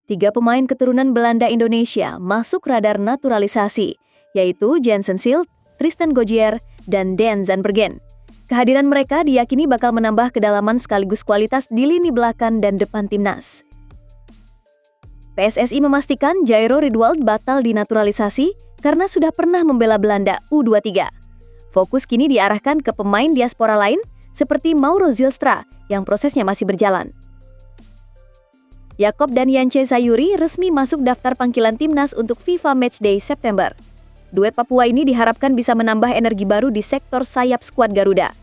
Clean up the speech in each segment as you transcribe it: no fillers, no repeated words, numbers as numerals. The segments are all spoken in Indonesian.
Tiga pemain keturunan Belanda Indonesia masuk radar naturalisasi, yaitu Jensen Silt, Tristan Gojjer, dan Dan Zandbergen. Kehadiran mereka diyakini bakal menambah kedalaman sekaligus kualitas di lini belakang dan depan timnas. PSSI memastikan Jairo Riedwald batal dinaturalisasi karena sudah pernah membela Belanda U23. Fokus kini diarahkan ke pemain diaspora lain seperti Mauro Zylstra yang prosesnya masih berjalan. Jakob dan Yance Sayuri resmi masuk daftar panggilan timnas untuk FIFA Matchday September. Duet Papua ini diharapkan bisa menambah energi baru di sektor sayap skuad Garuda.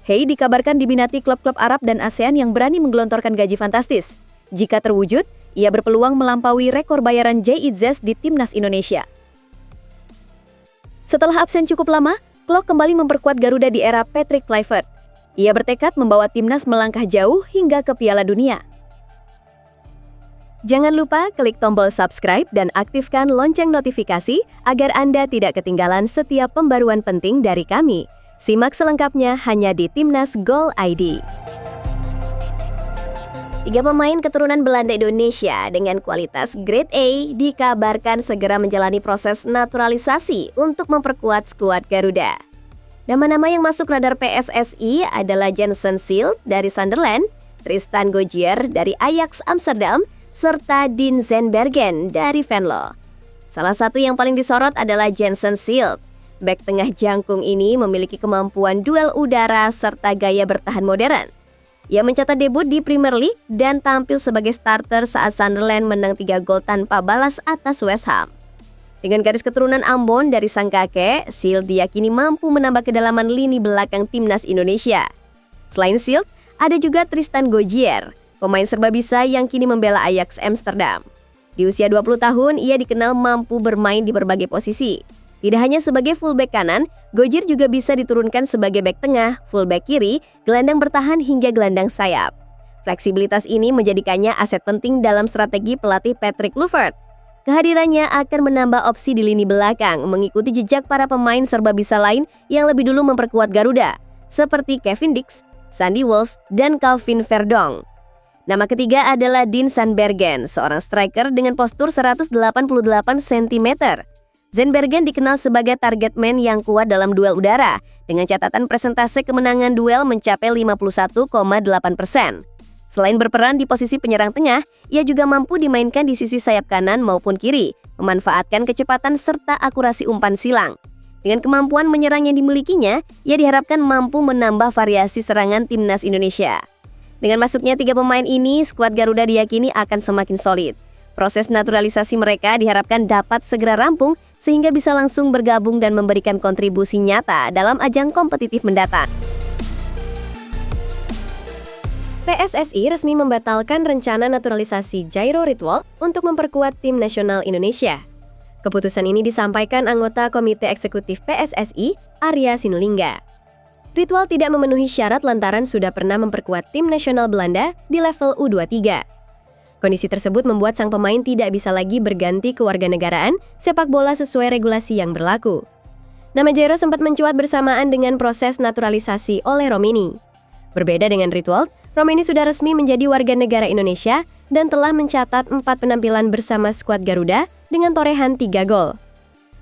Hey dikabarkan diminati klub-klub Arab dan ASEAN yang berani menggelontorkan gaji fantastis. Jika terwujud, ia berpeluang melampaui rekor bayaran JIZS di timnas Indonesia. Setelah absen cukup lama, Klok kembali memperkuat Garuda di era Patrick Kluivert. Ia bertekad membawa timnas melangkah jauh hingga ke Piala Dunia. Jangan lupa klik tombol subscribe dan aktifkan lonceng notifikasi agar Anda tidak ketinggalan setiap pembaruan penting dari kami. Simak selengkapnya hanya di Timnas Gol ID. Tiga pemain keturunan Belanda Indonesia dengan kualitas Grade A dikabarkan segera menjalani proses naturalisasi untuk memperkuat skuad Garuda. Nama-nama yang masuk radar PSSI adalah Jensen Silt dari Sunderland, Tristan Gojjer dari Ajax Amsterdam, serta Dan Zandbergen dari Venlo. Salah satu yang paling disorot adalah Jensen Silt. Bek tengah jangkung ini memiliki kemampuan duel udara serta gaya bertahan modern. Ia mencatat debut di Premier League dan tampil sebagai starter saat Sunderland menang 3 gol tanpa balas atas West Ham. Dengan garis keturunan Ambon dari sang kakek, Silt diyakini mampu menambah kedalaman lini belakang timnas Indonesia. Selain Silt, ada juga Tristan Gojjer, pemain serbabisa yang kini membela Ajax Amsterdam. Di usia 20 tahun, ia dikenal mampu bermain di berbagai posisi. Tidak hanya sebagai fullback kanan, Gojjer juga bisa diturunkan sebagai bek tengah, fullback kiri, gelandang bertahan hingga gelandang sayap. Fleksibilitas ini menjadikannya aset penting dalam strategi pelatih Patrick Kluivert. Kehadirannya akan menambah opsi di lini belakang, mengikuti jejak para pemain serbabisa lain yang lebih dulu memperkuat Garuda, seperti Kevin Dix, Sandy Walsh, dan Calvin Verdong. Nama ketiga adalah Dan Zandbergen, seorang striker dengan postur 188 cm. Zandbergen dikenal sebagai target man yang kuat dalam duel udara, dengan catatan persentase kemenangan duel mencapai 51,8%. Selain berperan di posisi penyerang tengah, ia juga mampu dimainkan di sisi sayap kanan maupun kiri, memanfaatkan kecepatan serta akurasi umpan silang. Dengan kemampuan menyerang yang dimilikinya, ia diharapkan mampu menambah variasi serangan timnas Indonesia. Dengan masuknya tiga pemain ini, skuad Garuda diyakini akan semakin solid. Proses naturalisasi mereka diharapkan dapat segera rampung sehingga bisa langsung bergabung dan memberikan kontribusi nyata dalam ajang kompetitif mendatang. PSSI resmi membatalkan rencana naturalisasi Jairo Riedwald untuk memperkuat tim nasional Indonesia. Keputusan ini disampaikan anggota Komite Eksekutif PSSI, Arya Sinulinga. Riedwald tidak memenuhi syarat lantaran sudah pernah memperkuat tim nasional Belanda di level U23. Kondisi tersebut membuat sang pemain tidak bisa lagi berganti kewarganegaraan sepak bola sesuai regulasi yang berlaku. Nama Jairo sempat mencuat bersamaan dengan proses naturalisasi oleh Romeni. Berbeda dengan Riedwald, Romeni sudah resmi menjadi warga negara Indonesia dan telah mencatat 4 penampilan bersama skuad Garuda dengan torehan 3 gol.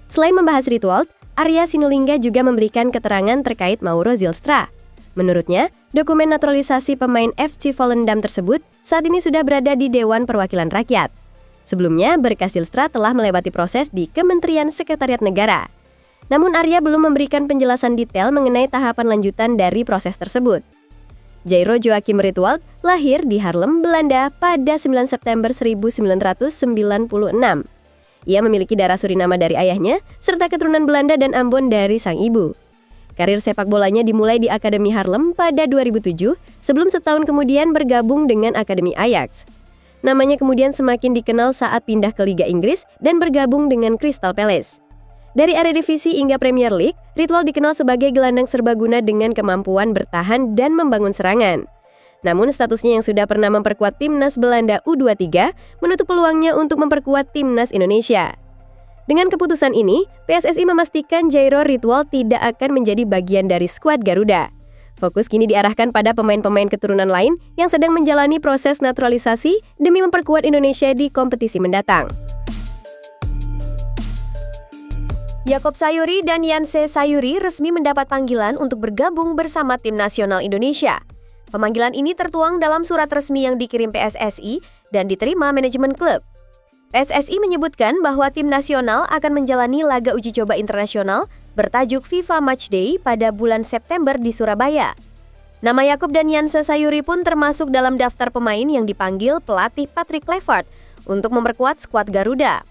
Selain membahas Riedwald, Arya Sinulinga juga memberikan keterangan terkait Mauro Zylstra. Menurutnya, dokumen naturalisasi pemain FC Volendam tersebut saat ini sudah berada di Dewan Perwakilan Rakyat. Sebelumnya, berkas Zylstra telah melewati proses di Kementerian Sekretariat Negara. Namun Arya belum memberikan penjelasan detail mengenai tahapan lanjutan dari proses tersebut. Jairo Joachim Riedwald lahir di Haarlem, Belanda pada 9 September 1996. Ia memiliki darah Suriname dari ayahnya, serta keturunan Belanda dan Ambon dari sang ibu. Karir sepak bolanya dimulai di Akademi Haarlem pada 2007, sebelum setahun kemudian bergabung dengan Akademi Ajax. Namanya kemudian semakin dikenal saat pindah ke Liga Inggris dan bergabung dengan Crystal Palace. Dari Eredivisie hingga Premier League, Riedwald dikenal sebagai gelandang serbaguna dengan kemampuan bertahan dan membangun serangan. Namun statusnya yang sudah pernah memperkuat timnas Belanda U23 menutup peluangnya untuk memperkuat timnas Indonesia. Dengan keputusan ini, PSSI memastikan Jairo Riedwald tidak akan menjadi bagian dari skuad Garuda. Fokus kini diarahkan pada pemain-pemain keturunan lain yang sedang menjalani proses naturalisasi demi memperkuat Indonesia di kompetisi mendatang. Yaakob Sayuri dan Yanse Sayuri resmi mendapat panggilan untuk bergabung bersama tim nasional Indonesia. Pemanggilan ini tertuang dalam surat resmi yang dikirim PSSI dan diterima manajemen klub. PSSI menyebutkan bahwa tim nasional akan menjalani laga uji coba internasional bertajuk FIFA Matchday pada bulan September di Surabaya. Nama Yaakob dan Yanse Sayuri pun termasuk dalam daftar pemain yang dipanggil pelatih Patrick Kluivert untuk memperkuat skuad Garuda.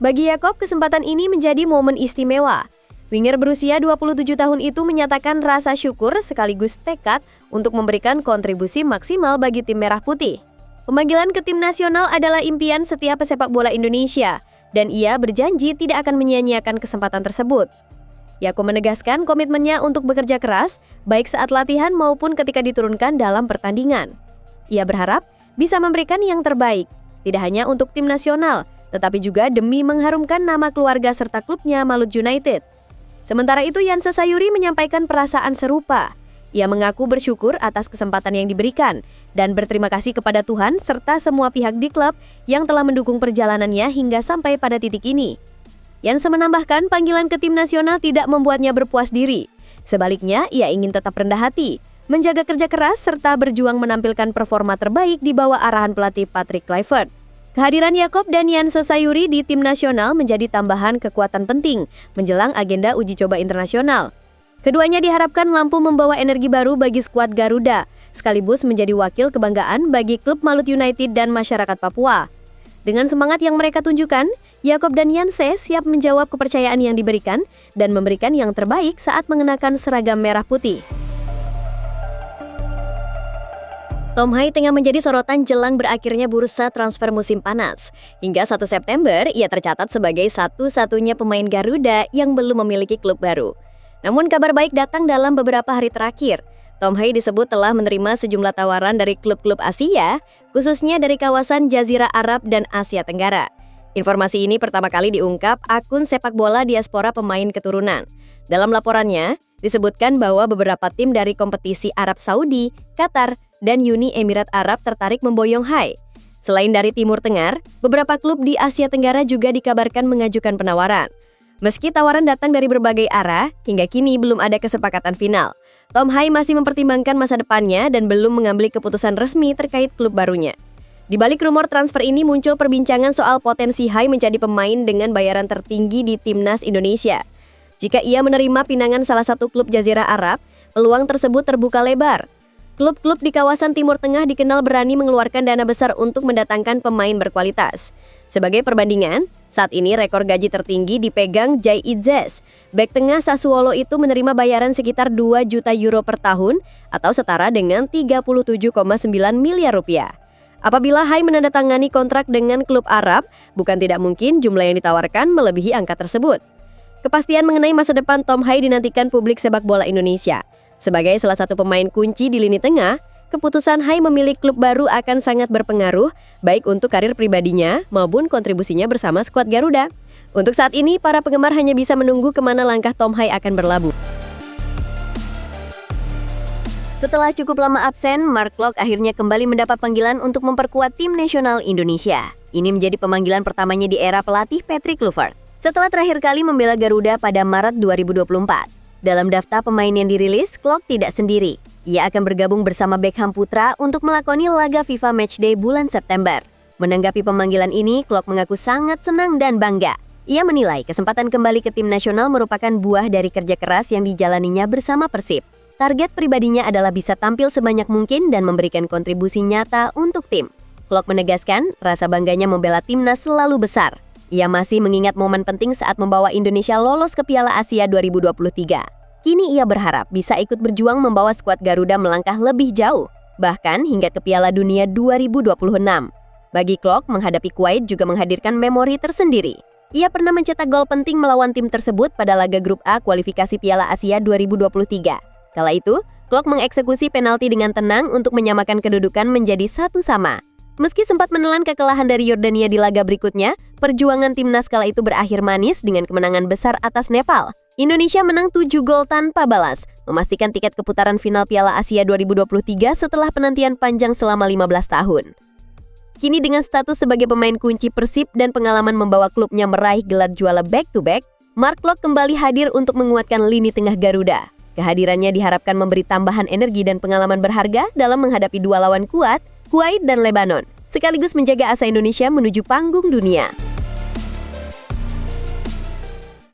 Bagi Yaakob, kesempatan ini menjadi momen istimewa. Winger berusia 27 tahun itu menyatakan rasa syukur sekaligus tekad untuk memberikan kontribusi maksimal bagi tim Merah Putih. Pemanggilan ke tim nasional adalah impian setiap pesepak bola Indonesia, dan ia berjanji tidak akan menyia-nyiakan kesempatan tersebut. Yaakob menegaskan komitmennya untuk bekerja keras, baik saat latihan maupun ketika diturunkan dalam pertandingan. Ia berharap bisa memberikan yang terbaik, tidak hanya untuk tim nasional, tetapi juga demi mengharumkan nama keluarga serta klubnya Malut United. Sementara itu, Yanse Sayuri menyampaikan perasaan serupa. Ia mengaku bersyukur atas kesempatan yang diberikan dan berterima kasih kepada Tuhan serta semua pihak di klub yang telah mendukung perjalanannya hingga sampai pada titik ini. Yanse menambahkan panggilan ke tim nasional tidak membuatnya berpuas diri. Sebaliknya, ia ingin tetap rendah hati, menjaga kerja keras serta berjuang menampilkan performa terbaik di bawah arahan pelatih Patrick Kluivert. Kehadiran Yaakob dan Yanse Sayuri di tim nasional menjadi tambahan kekuatan penting menjelang agenda uji coba internasional. Keduanya diharapkan mampu membawa energi baru bagi skuad Garuda, sekaligus menjadi wakil kebanggaan bagi klub Malut United dan masyarakat Papua. Dengan semangat yang mereka tunjukkan, Yaakob dan Yanse siap menjawab kepercayaan yang diberikan dan memberikan yang terbaik saat mengenakan seragam merah putih. Tom Hai tengah menjadi sorotan jelang berakhirnya bursa transfer musim panas. Hingga 1 September, ia tercatat sebagai satu-satunya pemain Garuda yang belum memiliki klub baru. Namun kabar baik datang dalam beberapa hari terakhir. Tom Hai disebut telah menerima sejumlah tawaran dari klub-klub Asia, khususnya dari kawasan Jazirah Arab dan Asia Tenggara. Informasi ini pertama kali diungkap akun sepak bola diaspora pemain keturunan. Dalam laporannya, disebutkan bahwa beberapa tim dari kompetisi Arab Saudi, Qatar, dan Uni Emirat Arab tertarik memboyong Hai. Selain dari Timur Tengah, beberapa klub di Asia Tenggara juga dikabarkan mengajukan penawaran. Meski tawaran datang dari berbagai arah, hingga kini belum ada kesepakatan final. Tom Hai masih mempertimbangkan masa depannya dan belum mengambil keputusan resmi terkait klub barunya. Di balik rumor transfer ini muncul perbincangan soal potensi Hai menjadi pemain dengan bayaran tertinggi di timnas Indonesia. Jika ia menerima pinangan salah satu klub Jazirah Arab, peluang tersebut terbuka lebar. Klub-klub di kawasan Timur Tengah dikenal berani mengeluarkan dana besar untuk mendatangkan pemain berkualitas. Sebagai perbandingan, saat ini rekor gaji tertinggi dipegang Jai Idzes. Bek tengah Sassuolo itu menerima bayaran sekitar 2 juta euro per tahun atau setara dengan 37,9 miliar rupiah. Apabila Hai menandatangani kontrak dengan klub Arab, bukan tidak mungkin jumlah yang ditawarkan melebihi angka tersebut. Kepastian mengenai masa depan Tom Hai dinantikan publik sepak bola Indonesia. Sebagai salah satu pemain kunci di lini tengah, keputusan Hai memilih klub baru akan sangat berpengaruh baik untuk karir pribadinya maupun kontribusinya bersama skuad Garuda. Untuk saat ini, para penggemar hanya bisa menunggu kemana langkah Tom Hai akan berlabuh. Setelah cukup lama absen, Mark Klok akhirnya kembali mendapat panggilan untuk memperkuat tim nasional Indonesia. Ini menjadi pemanggilan pertamanya di era pelatih Patrick Kluivert. Setelah terakhir kali membela Garuda pada Maret 2024. Dalam daftar pemain yang dirilis, Klok tidak sendiri. Ia akan bergabung bersama Beckham Putra untuk melakoni laga FIFA Matchday bulan September. Menanggapi pemanggilan ini, Klok mengaku sangat senang dan bangga. Ia menilai kesempatan kembali ke tim nasional merupakan buah dari kerja keras yang dijalaninya bersama Persib. Target pribadinya adalah bisa tampil sebanyak mungkin dan memberikan kontribusi nyata untuk tim. Klok menegaskan rasa bangganya membela timnas selalu besar. Ia masih mengingat momen penting saat membawa Indonesia lolos ke Piala Asia 2023. Kini ia berharap bisa ikut berjuang membawa skuad Garuda melangkah lebih jauh, bahkan hingga ke Piala Dunia 2026. Bagi Klok, menghadapi Kuwait juga menghadirkan memori tersendiri. Ia pernah mencetak gol penting melawan tim tersebut pada laga grup A kualifikasi Piala Asia 2023. Kala itu, Klok mengeksekusi penalti dengan tenang untuk menyamakan kedudukan menjadi 1-1. Meski sempat menelan kekalahan dari Yordania di laga berikutnya, perjuangan timnas kala itu berakhir manis dengan kemenangan besar atas Nepal. Indonesia menang 7 gol tanpa balas, memastikan tiket ke putaran final Piala Asia 2023 setelah penantian panjang selama 15 tahun. Kini dengan status sebagai pemain kunci Persib dan pengalaman membawa klubnya meraih gelar juara back-to-back, Mark Klok kembali hadir untuk menguatkan lini tengah Garuda. Kehadirannya diharapkan memberi tambahan energi dan pengalaman berharga dalam menghadapi dua lawan kuat, Kuwait dan Lebanon, sekaligus menjaga asa Indonesia menuju panggung dunia.